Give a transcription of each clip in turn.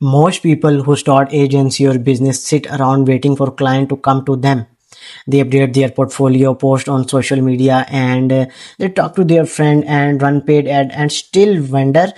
Most people who start agency or business sit around waiting for client to come to them. They update their portfolio, post on social media, and they talk to their friend and run paid ad and still wonder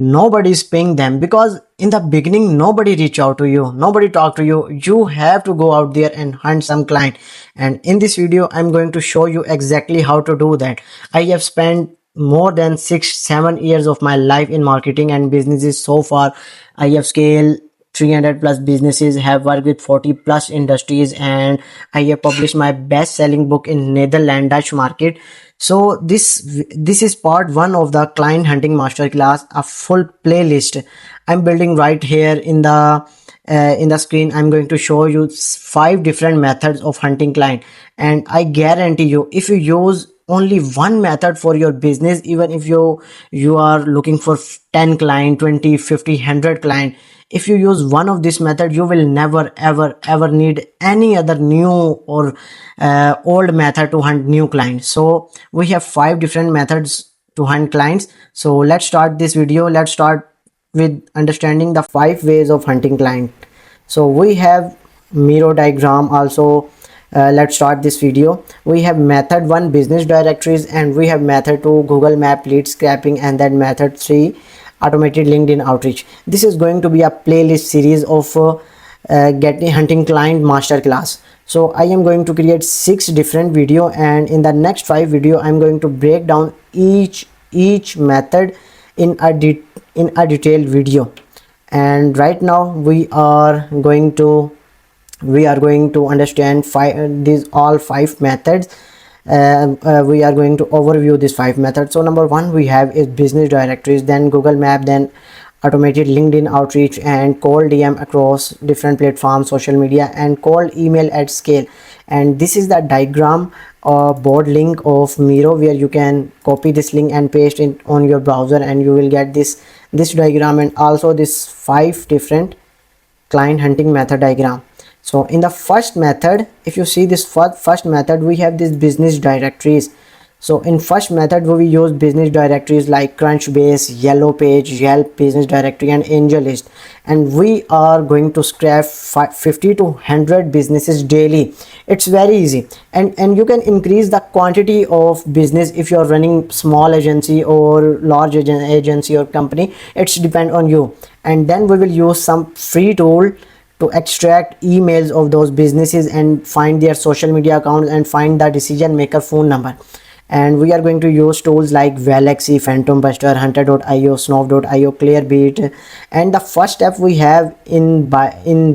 nobody is paying them because in the beginning nobody reach out to you, nobody talk to you. You have to go out there and hunt some client. And in this video, I'm going to show you exactly how to do that. I have spent more than 6-7 years of my life in marketing and businesses so far. I have scaled 300 plus businesses, have worked with 40 plus industries, and I have published my best selling book in Netherlands Dutch market. So this is part one of the client hunting masterclass, a full playlist I'm building right here in the screen. I'm going to show you 5 different methods of hunting client, and I guarantee you, if you use only one method for your business, even if you are looking for 10 client, 20, 50, 100 client, if you use one of this method, you will never ever need any other new or old method to hunt new clients. So we have 5 different methods to hunt clients. So let's start this video. Let's start with understanding the 5 ways of hunting client. So we have Miro diagram also. Let's start this video. We have method 1, business directories, and we have method 2, Google Map lead scraping, and then method 3, automated LinkedIn outreach. This is going to be a playlist series of getting hunting client masterclass. So I am going to create 6 different video, and in the next 5 video I'm going to break down each method in a detailed video. And right now we are going to understand these all 5 methods. We are going to overview these 5 methods. So number 1 we have is business directories, then Google Map, then automated LinkedIn outreach, and cold DM across different platforms, social media, and cold email at scale. And this is the diagram or board link of Miro, where you can copy this link and paste it on your browser, and you will get this diagram and also this 5 different client hunting method diagram. So in the first method, if you see this first method, we have these business directories. So in first method we use business directories like Crunchbase, Yellow Page, Yelp business directory, and AngelList, and we are going to scrap 50 to 100 businesses daily. It's very easy, and you can increase the quantity of business if you're running small agency or large agency or company. It's depend on you. And then we will use some free tool to extract emails of those businesses and find their social media accounts and find the decision maker phone number. And we are going to use tools like Galaxy, Phantom Buster, Hunter.io, Snov.io, Clearbeat. And the first step we have in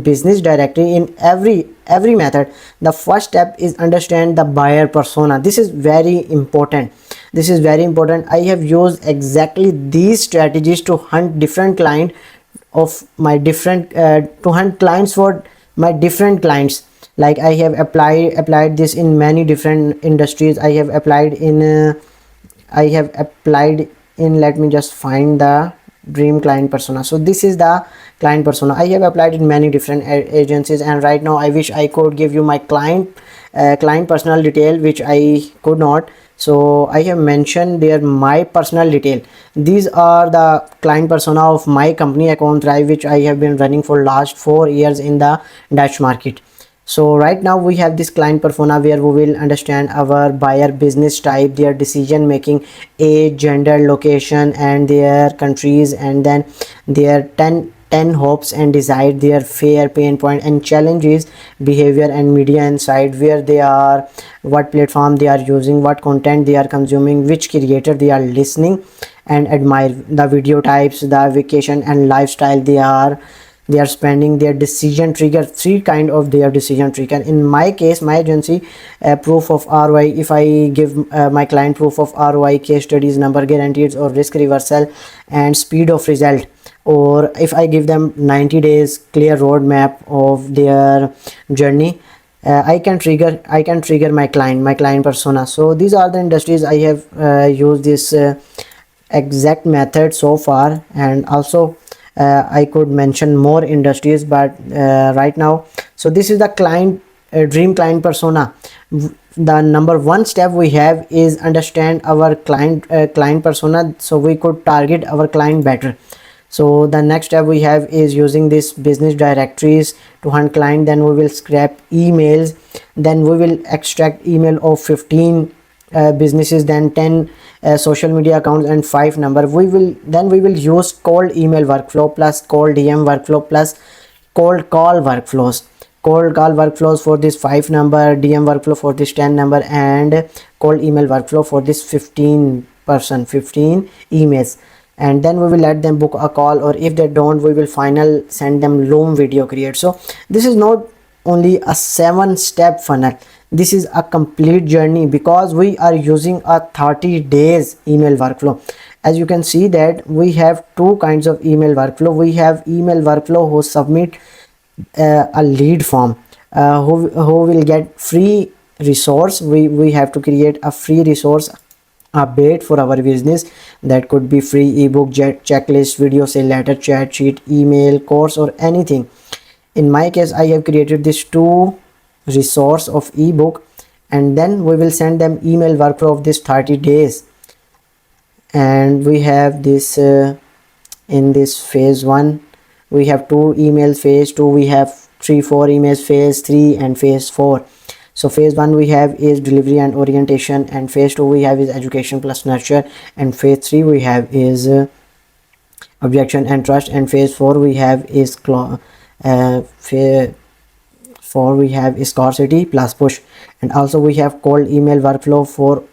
business directory, in every method, the first step is understand the buyer persona. This is very important. I have used exactly these strategies to hunt different client of my different to hunt clients for my different clients. Like I have applied this in many different industries. I have applied in let me just find the dream client persona. So this is the client persona. I have applied in many different agencies, and right now I wish I could give you my client personal detail, which I could not. So I have mentioned there my personal detail. These are the client persona of my company Account Thrive, which I have been running for last 4 years in the Dutch market. So right now we have this client persona where we will understand our buyer business type, their decision making, age, gender, location, and their countries, and then their 10 hopes and desires, their fear, pain point, and challenges, behavior, and media insight, where they are, what platform they are using, what content they are consuming, which creator they are listening and admire, the video types, the vacation and lifestyle they are spending, their decision trigger, 3 kind of their decision trigger. In my case, my agency, proof of ROI, if I give my client proof of ROI, case studies, number guaranteed or risk reversal, and speed of result, or if I give them 90 days clear roadmap of their journey, I can trigger my client persona. So these are the industries I have used this exact method so far, and also I could mention more industries, but right now, so this is the dream client persona. The number 1 step we have is understand our client persona, so we could target our client better. So the next step we have is using this business directories to hunt client. Then we will scrap emails. Then we will extract email of 15 businesses, then 10 social media accounts and 5 number. We will use cold email workflow plus cold DM workflow plus cold call workflows. Cold call workflows for this 5 number, DM workflow for this 10 number, and cold email workflow for this 15 emails. And then we will let them book a call, or if they don't, we will final send them Loom video create. So this is not only a 7-step funnel, this is a complete journey, because we are using a 30 days email workflow. As you can see that we have two kinds of email workflow. We have email workflow who submit a lead form, who will get free resource. We have to create a free resource update for our business. That could be free ebook, checklist, video sale letter, chat sheet, email, course, or anything. In my case, I have created this 2 resource of ebook, and then we will send them email workflow of this 30 days. And we have this in this phase 1 we have 2 emails, phase 2 we have 3-4 emails, phase 3 and phase 4. So phase 1 we have is delivery and orientation, and phase 2 we have is education plus nurture, and phase 3 we have is objection and trust, and phase 4 we have is phase 4 we have is scarcity plus push. And also we have cold email workflow for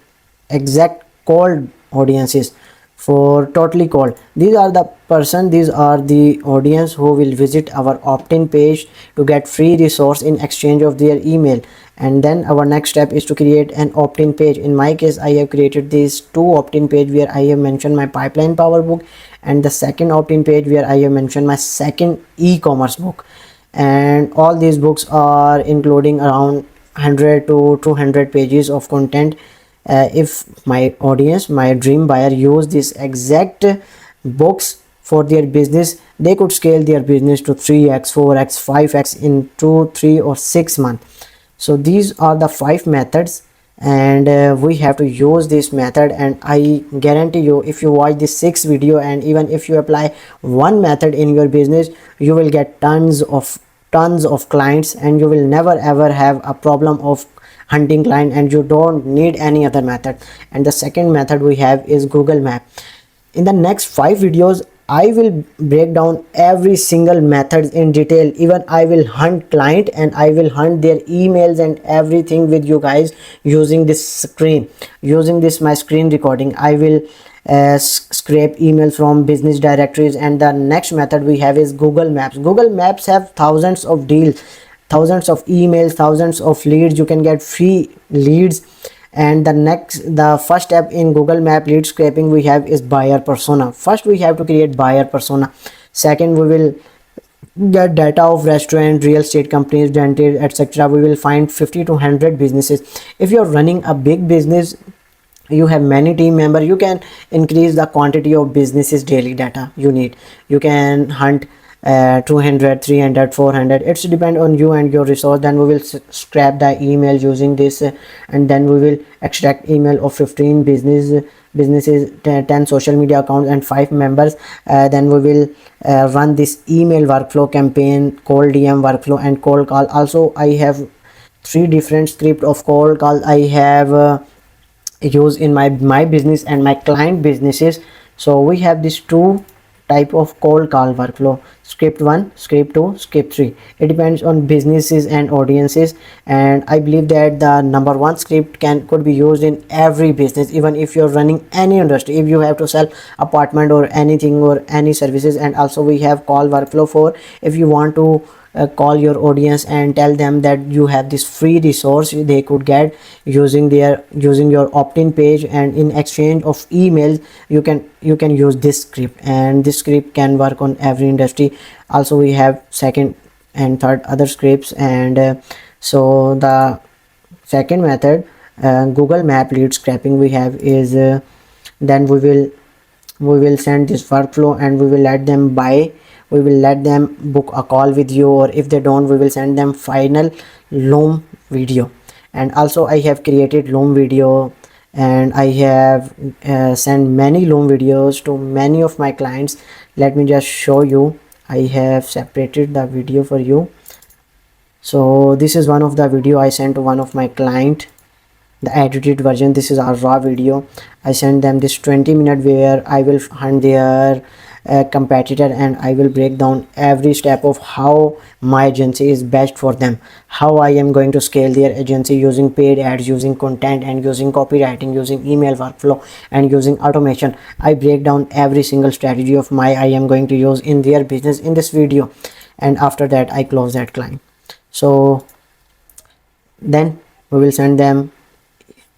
exact cold audiences, for totally cold. These are the audience who will visit our opt-in page to get free resource in exchange of their email. And then our next step is to create an opt-in page. In my case, I have created these 2 opt-in page where I have mentioned my pipeline power book, and the second opt-in page where I have mentioned my second e-commerce book. And all these books are including around 100 to 200 pages of content. If my audience, my dream buyer, use this exact books for their business, they could scale their business to 3x, 4x, 5x in 2, 3 or 6 months. So these are the 5 methods, and we have to use this method. And I guarantee you, if you watch this 6 video and even if you apply one method in your business, you will get tons of clients, and you will never ever have a problem of hunting client, and you don't need any other method. And the second method we have is Google Map. In the next 5 videos, I will break down every single method in detail. Even I will hunt client, and I will hunt their emails and everything with you guys using this my screen recording. I will scrape emails from business directories. And the next method we have is Google Maps. Google Maps have thousands of deals, thousands of emails, thousands of leads. You can get free leads. And the first step in Google Map lead scraping we have is buyer persona. First we have to create buyer persona. Second, we will get data of restaurant, real estate companies, dentist, etc. We will find 50 to 100 businesses. If you're running a big business, you have many team members, you can increase the quantity of businesses daily data you need. You can hunt 200, 300, 400. It's depend on you and your resource. Then we will scrap the email using this, and then we will extract email of 15 businesses, 10 social media accounts and 5 members. Then we will run this email workflow campaign, cold DM workflow and cold call. Also I have 3 different script of cold call I have use in my business and my client businesses. So we have these 2 type of cold call workflow: script 1, script 2, script 3. It depends on businesses and audiences, and I believe that the number 1 script could be used in every business, even if you're running any industry, if you have to sell apartment or anything or any services. And also we have call workflow for if you want to call your audience and tell them that you have this free resource they could get using your opt-in page, and in exchange of emails you can use this script, and this script can work on every industry. Also we have second and third other scripts. And so the second method, Google Map lead scraping, we have is then we will send this workflow, and we will let them book a call with you, or if they don't, we will send them final Loom video. And also I have created Loom video and I have sent many loan videos to many of my clients. Let me just show you. I have separated the video for you. So this is one of the video I sent to one of my client, the edited version. This is our raw video. I sent them this 20-minute where I will hunt their competitor, and I will break down every step of how my agency is best for them, how I am going to scale their agency using paid ads, using content, and using copywriting, using email workflow, and using automation. I break down every single strategy of my I am going to use in their business in this video, and after that I close that client. So then we will send them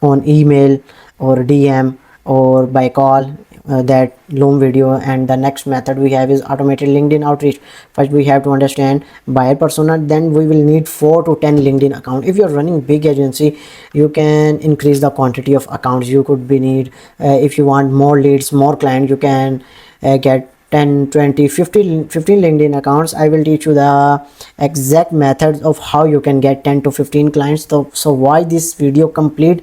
on email or DM or by call that loan video. And the next method we have is automated LinkedIn outreach. First we have to understand buyer persona, then we will need 4 to 10 LinkedIn account. If you're running big agency, you can increase the quantity of accounts. You could be need if you want more leads, more clients, you can get 10, 20, 15 LinkedIn accounts. I will teach you the exact methods of how you can get 10 to 15 clients. So why this video complete?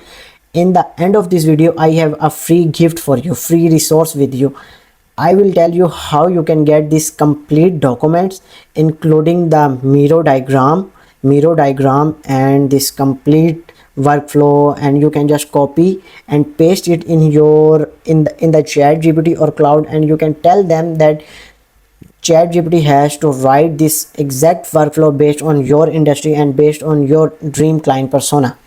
In the end of this video I have a free gift for you, free resource with you. I will tell you how you can get these complete documents, including the Miro diagram and this complete workflow, and you can just copy and paste it in your in the ChatGPT or cloud, and you can tell them that ChatGPT has to write this exact workflow based on your industry and based on your dream client persona.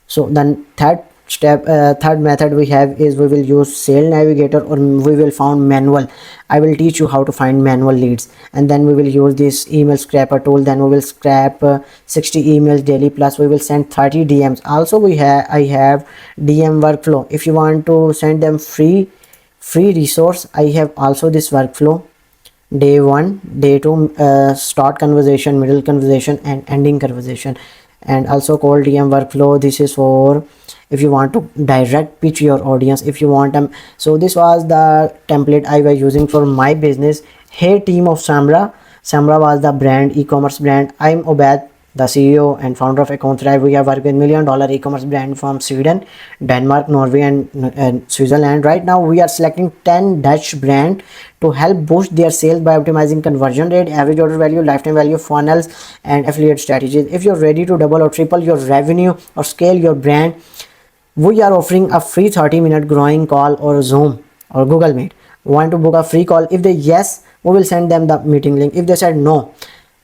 So then third method we have is we will use Sales Navigator, or we will find manual. I will teach you how to find manual leads, and then we will use this email scraper tool. Then we will scrap 60 emails daily, plus we will send 30 DMs. Also I have DM workflow. If you want to send them free resource, I have also this workflow. Day 1, day 2, start conversation, middle conversation, and ending conversation. And also cold DM workflow. This is for if you want to direct pitch your audience, if you want them. So this was the template I was using for my business. Hey team of Samra was the brand, e-commerce brand. I'm Obed, the CEO and founder of Account Thrive. We have worked with $1 million e-commerce brand from Sweden, Denmark, Norway, and Switzerland. Right now we are selecting 10 Dutch brand to help boost their sales by optimizing conversion rate, average order value, lifetime value, funnels, and affiliate strategies. If you're ready to double or triple your revenue or scale your brand, we are offering a free 30-minute growing call or Zoom or Google Meet. Want to book a free call? If they yes, we will send them the meeting link. If they said no,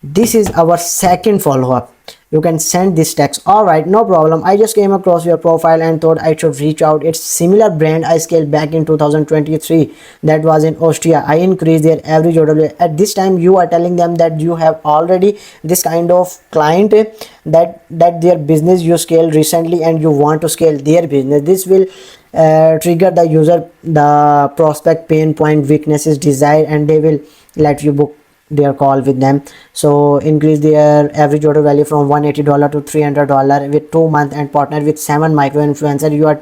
this is our second follow-up. You can send this text. All right, no problem. I just came across your profile and thought I should reach out. It's similar brand I scaled back in 2023. That was in Austria. I increased their average order. At this time, you are telling them that you have already this kind of client that their business you scaled recently and you want to scale their business. This will trigger the user, the prospect pain point, weaknesses, desire, and they will let you book their call with them. So increase their average order value from $180 to $300 with 2 months, and partner with 7 micro influencer. You are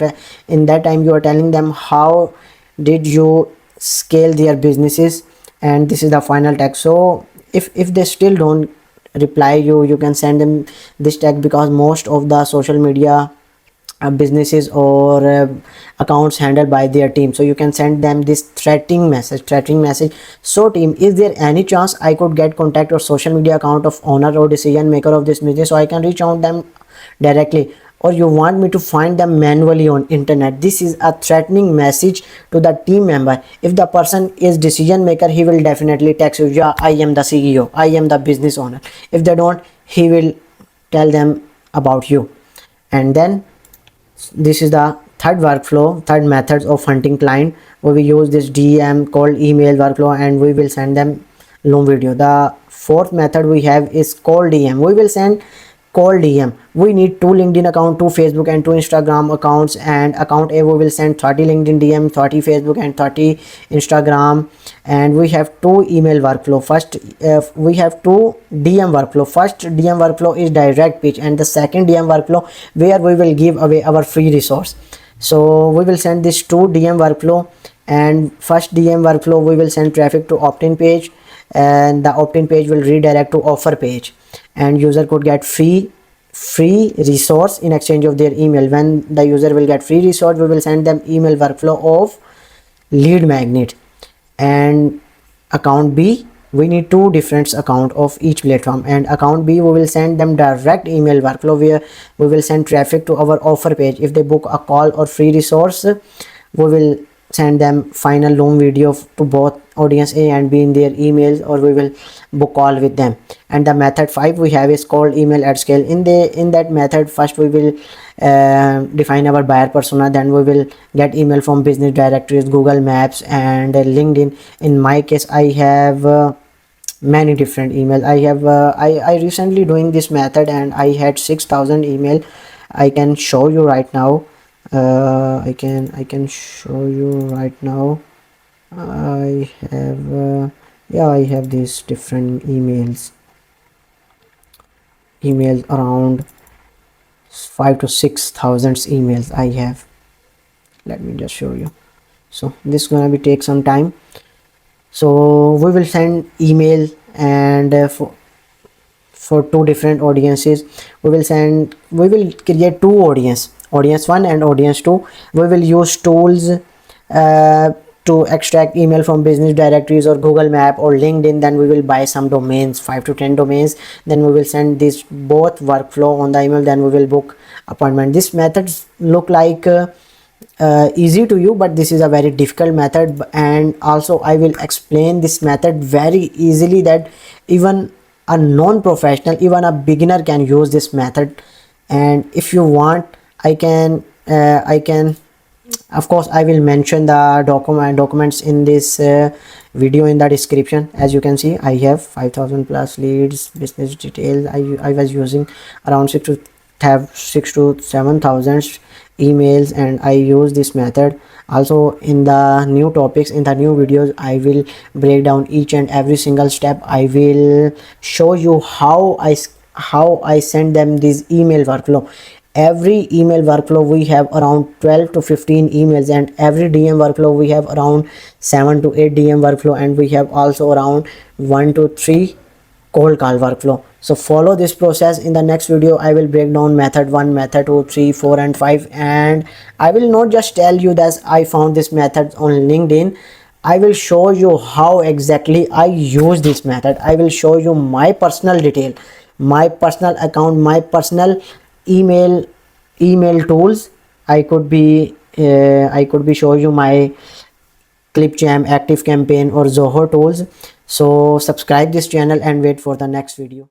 in that time you are telling them how did you scale their businesses, and this is the final text. So if they still don't reply you can send them this tag, because most of the social media businesses or accounts handled by their team. So you can send them this threatening message. So team, is there any chance I could get contact or social media account of owner or decision maker of this business so I can reach out them directly, or you want me to find them manually on internet? This is a threatening message to the team member. If the person is decision maker, he will definitely text you, yeah, I am the CEO, I am the business owner. If they don't, he will tell them about you. And then this is the third methods of hunting client, where we use this DM, cold email workflow, and we will send them loan video. The fourth method we have is cold DM. We will send cold DM. We need 2 LinkedIn account, 2 Facebook, and 2 Instagram accounts. And account A, we will send 30 LinkedIn DM, 30 Facebook, and 30 Instagram. And we have 2 email workflow. First we have 2 DM workflow. First DM workflow is direct pitch, and the second DM workflow where we will give away our free resource. So we will send this 2 DM workflow, and first DM workflow we will send traffic to opt-in page, and the opt-in page will redirect to offer page, and user could get free free resource in exchange of their email. When the user will get free resource, we will send them email workflow of lead magnet. And account B, we need two different account of each platform. And account B, we will send them direct email workflow where we will send traffic to our offer page. If they book a call or free resource, we will send them final loom video to both audience A and B in their emails, or we will book call with them. And the method 5 we have is called email at scale. In that method, first we will define our buyer persona, then we will get email from business directories, Google Maps, and LinkedIn. In my case, I have many different emails. I have I recently doing this method and I had 6,000 email. I can show you right now. I can show you right now. I have yeah, I have these different emails around 5 to 6,000 emails I have. Let me just show you. So this is gonna be take some time. So we will send email, and for two different audiences, we will create two audience 1 and audience 2. We will use tools to extract email from business directories or Google Map or LinkedIn. Then we will buy some domains, 5 to 10 domains. Then we will send this both workflow on the email. Then we will book appointment. This methods look like easy to you, but this is a very difficult method. And also I will explain this method very easily that even a non-professional, even a beginner can use this method. And if you want, I can of course I will mention the documents in this video in the description. As you can see, I have 5,000 plus leads, business details. I was using around 6 to 7,000 emails, and I use this method. Also in the new topics, in the new videos, I will break down each and every single step. I will show you how I send them this email workflow. Every email workflow we have around 12 to 15 emails, and every DM workflow we have around 7 to 8 DM workflow, and we have also around 1 to 3 cold call workflow. So follow this process. In the next video, I will break down method 1, method 2, 3, 4 and 5. And I will not just tell you that I found this method on LinkedIn. I will show you how exactly I use this method. I will show you my personal detail, my personal account, my personal email tools. I could be show you my Clipchamp, Active Campaign or Zoho tools. So subscribe this channel and wait for the next video.